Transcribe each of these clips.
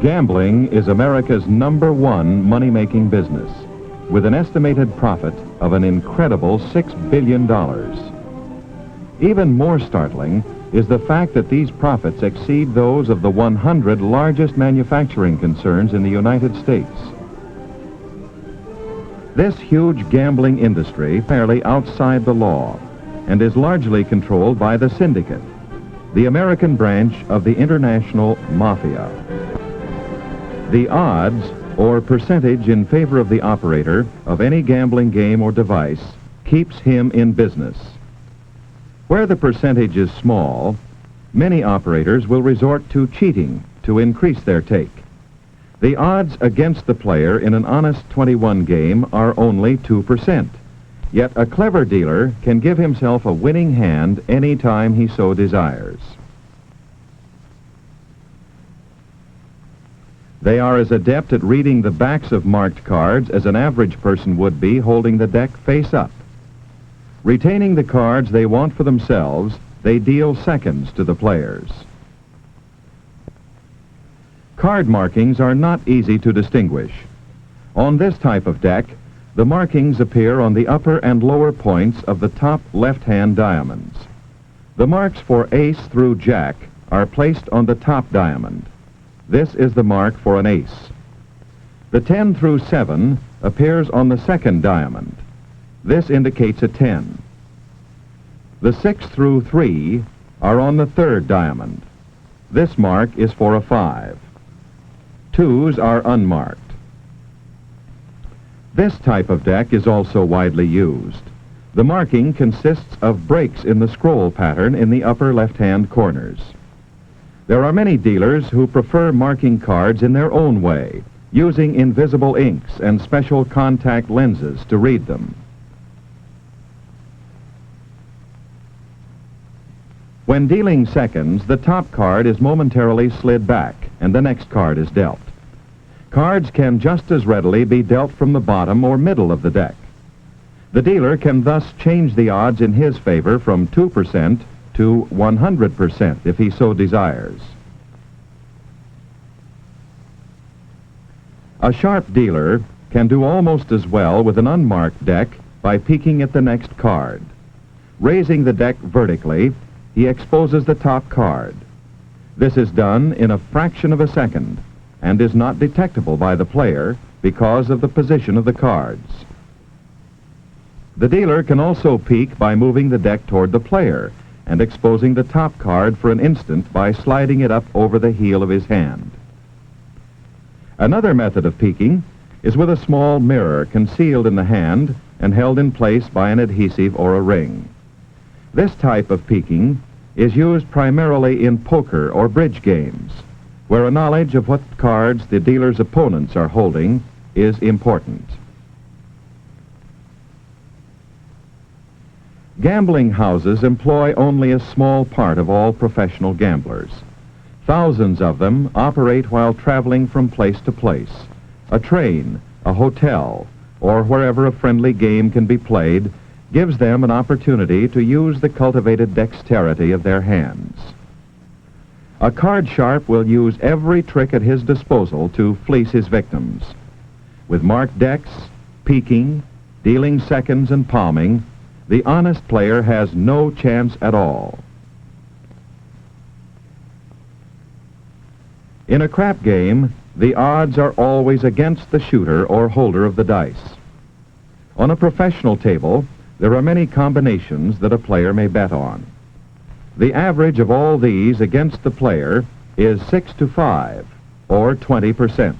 Gambling is America's #1 money-making business, with an estimated profit of an incredible $6 billion. Even more startling is the fact that these profits exceed those of the 100 largest manufacturing concerns in the United States. This huge gambling industry is fairly outside the law and is largely controlled by the syndicate, the American branch of the international mafia. The odds, or percentage in favor of the operator of any gambling game or device, keeps him in business. Where the percentage is small, many operators will resort to cheating to increase their take. The odds against the player in an honest 21 game are only 2%. Yet a clever dealer can give himself a winning hand any time he so desires. They are as adept at reading the backs of marked cards as an average person would be holding the deck face up. Retaining the cards they want for themselves, they deal seconds to the players. Card markings are not easy to distinguish. On this type of deck, the markings appear on the upper and lower points of the top left-hand diamonds. The marks for ace through jack are placed on the top diamond. This is the mark for an ace. The 10 through 7 appears on the second diamond. This indicates a 10. The 6 through 3 are on the third diamond. This mark is for a 5. 2s are unmarked. This type of deck is also widely used. The marking consists of breaks in the scroll pattern in the upper left-hand corners. There are many dealers who prefer marking cards in their own way, using invisible inks and special contact lenses to read them. When dealing seconds, the top card is momentarily slid back and the next card is dealt. Cards can just as readily be dealt from the bottom or middle of the deck. The dealer can thus change the odds in his favor from 2% to 100% if he so desires. A sharp dealer can do almost as well with an unmarked deck by peeking at the next card. Raising the deck vertically, he exposes the top card. This is done in a fraction of a second and is not detectable by the player because of the position of the cards. The dealer can also peek by moving the deck toward the player and exposing the top card for an instant by sliding it up over the heel of his hand. Another method of peeking is with a small mirror concealed in the hand and held in place by an adhesive or a ring. This type of peeking is used primarily in poker or bridge games, where a knowledge of what cards the dealer's opponents are holding is important. Gambling houses employ only a small part of all professional gamblers. Thousands of them operate while traveling from place to place, a train, a hotel, or wherever a friendly game can be played gives them an opportunity to use the cultivated dexterity of their hands. A card sharp will use every trick at his disposal to fleece his victims. With marked decks, peeking, dealing seconds, and palming, the honest player has no chance at all. In a crap game, the odds are always against the shooter or holder of the dice. On a professional table, there are many combinations that a player may bet on. The average of all these against the player is 6 to 5, or 20%.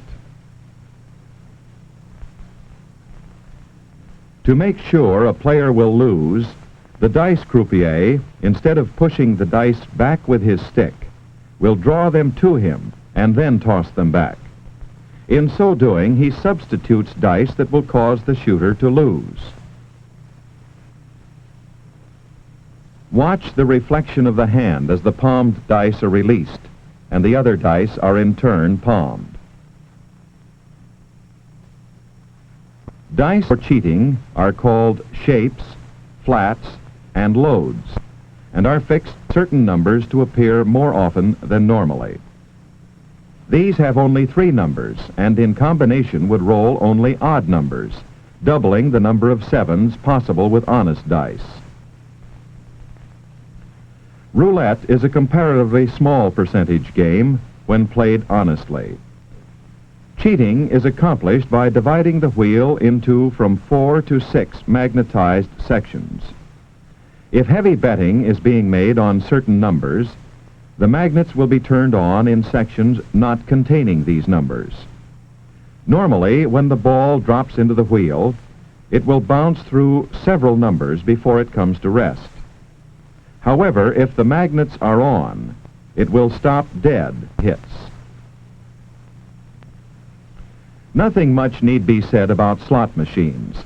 To make sure a player will lose, the dice croupier, instead of pushing the dice back with his stick, will draw them to him and then toss them back. In so doing, he substitutes dice that will cause the shooter to lose. Watch the reflection of the hand as the palmed dice are released. and the other dice are in turn palmed. Dice for cheating are called shapes, flats, and loads, and are fixed certain numbers to appear more often than normally. These have only 3 numbers, and in combination would roll only odd numbers, doubling the number of 7s possible with honest dice. Roulette is a comparatively small percentage game when played honestly. Cheating is accomplished by dividing the wheel into from 4 to 6 magnetized sections. If heavy betting is being made on certain numbers, the magnets will be turned on in sections not containing these numbers. Normally, when the ball drops into the wheel, it will bounce through several numbers before it comes to rest. However, if the magnets are on, it will stop dead hits. Nothing much need be said about slot machines,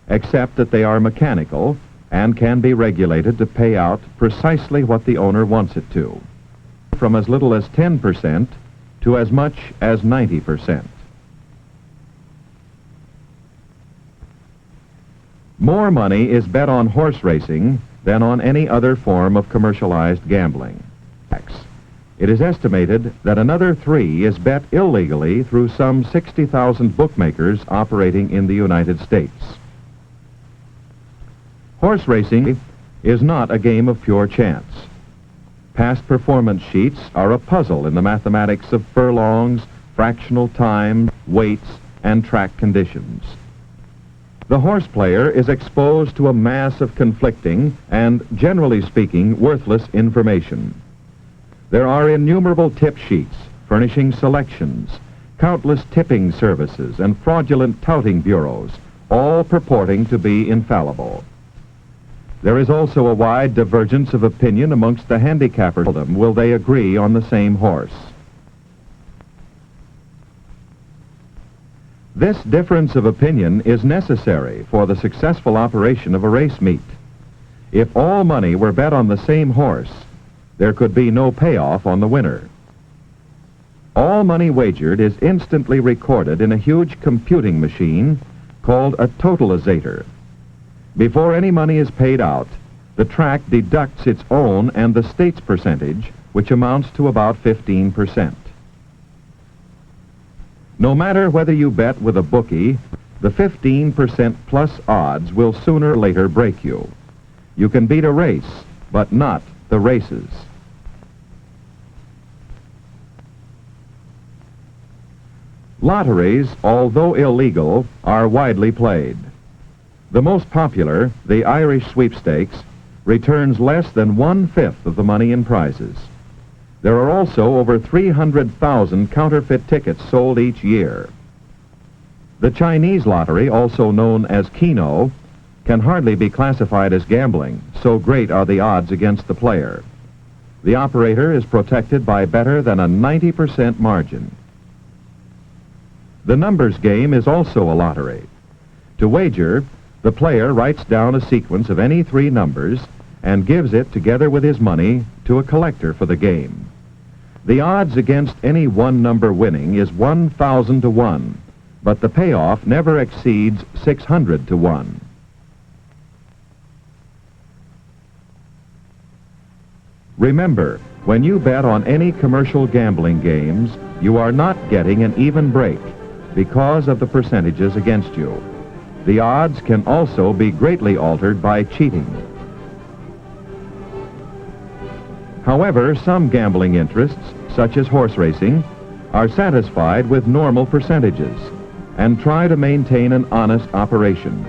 except that they are mechanical and can be regulated to pay out precisely what the owner wants it to, from as little as 10% to as much as 90%. More money is bet on horse racing than on any other form of commercialized gambling. It is estimated that another 3 is bet illegally through some 60,000 bookmakers operating in the United States. Horse racing is not a game of pure chance. Past performance sheets are a puzzle in the mathematics of furlongs, fractional time, weights, and track conditions. The horse player is exposed to a mass of conflicting and, generally speaking, worthless information. There are innumerable tip sheets furnishing selections, countless tipping services, and fraudulent touting bureaus, all purporting to be infallible. There is also a wide divergence of opinion amongst the handicappers. Will they agree on the same horse? This difference of opinion is necessary for the successful operation of a race meet. If all money were bet on the same horse, there could be no payoff on the winner. All money wagered is instantly recorded in a huge computing machine called a totalizator. Before any money is paid out, the track deducts its own and the state's percentage, which amounts to about 15%. No matter whether you bet with a bookie, the 15% plus odds will sooner or later break you. You can beat a race, but not the races. Lotteries, although illegal, are widely played. The most popular, the Irish Sweepstakes, returns less than 1/5 of the money in prizes. There are also over 300,000 counterfeit tickets sold each year. The Chinese lottery, also known as Keno, can hardly be classified as gambling, so great are the odds against the player. The operator is protected by better than a 90% margin. The numbers game is also a lottery. To wager, the player writes down a sequence of any 3 numbers and gives it, together with his money, to a collector for the game. The odds against any one number winning is 1,000 to 1, but the payoff never exceeds 600 to 1. Remember, when you bet on any commercial gambling games, you are not getting an even break because of the percentages against you. The odds can also be greatly altered by cheating. However, some gambling interests, such as horse racing, are satisfied with normal percentages and try to maintain an honest operation.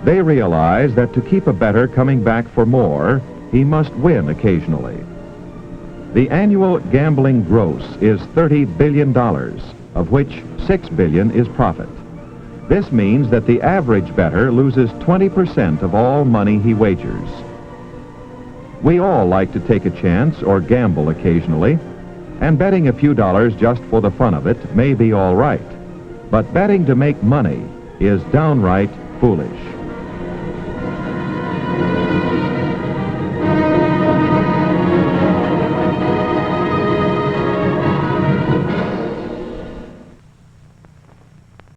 They realize that to keep a bettor coming back for more, he must win occasionally. The annual gambling gross is $30 billion, of which $6 billion is profit. This means that the average bettor loses 20% of all money he wagers. We all like to take a chance or gamble occasionally, and betting a few dollars just for the fun of it may be all right. But betting to make money is downright foolish.